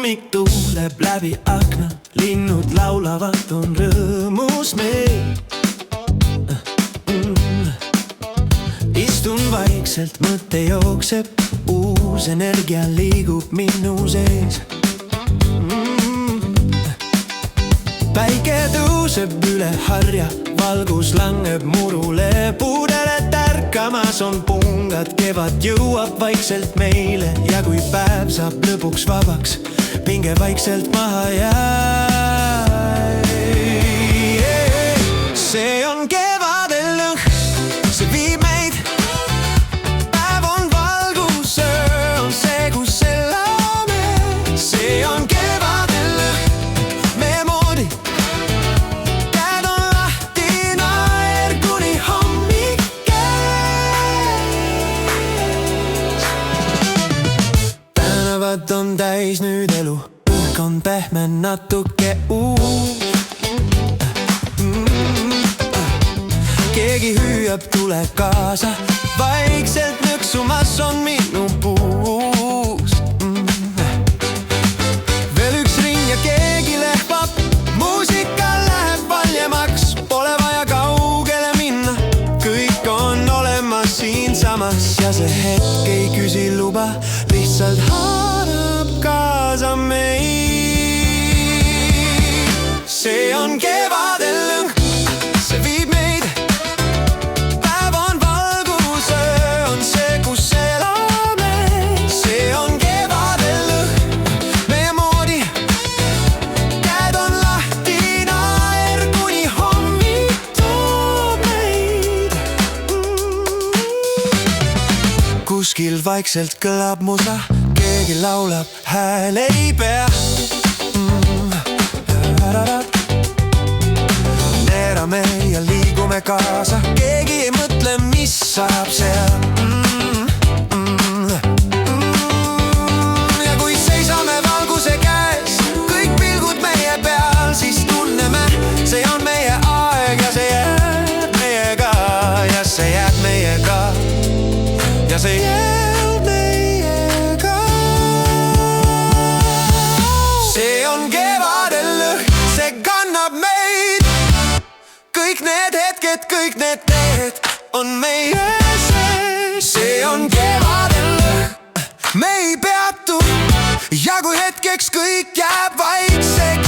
hommik tuuleb läbi akna, linnud laulavad, on rõõmus meil. Istun vaikselt, mõte jookseb, uus energia liigub minu sees. Päike tõuseb üle harja, valgus langeb murule, puudele tärkamas on pungad, kevad jõuab vaikselt meile ja kui päev saab lõpuks vabaks, pinge vaikselt maha jääb. See on kevade lõhn, see viib meid, päev on valgus, öö on see, kus elame. See on kevade lõhn, meie moodi, käed on lahti, naer kuni hommik käes. Tänavad on täis nüüd elu, õhk on pehme, natuke uus. Keegi hüüab, tule kaasa, vaikselt nõksumas on minu puus. Veel üks ring ja keegi lehvab, muusika läheb valjemaks, pole vaja kaugele minna, kõik on olemas siinsamas ja see hetk ei küsi luba, lihtsalt haarab kaasa meid. See on kevade lõhn, see viib meid, päev on valgus, öö on see, kus elame. See on kevade lõhn, meie moodi, käed on lahti, naer kuni hommik toob meid. Kuskil vaikselt kõlab musa, keegi laulab, hääl ei pea. Neerame ja liigume kaasa, keegi ei mõtle, mis saab seal. Ja kui seisame valguse käes, kõik pilgud meie peal, siis tunneme, see on meie aeg ja see jääb meiega. Ja see jääb meiega. Ja see jääb meiega. See on kevade lõhn, see kannab meid. Kõik need hetked, kõik need teed on meie sees. See on kevade lõhn, me ei peatu ja kui hetkeks kõik jääb vaikseks,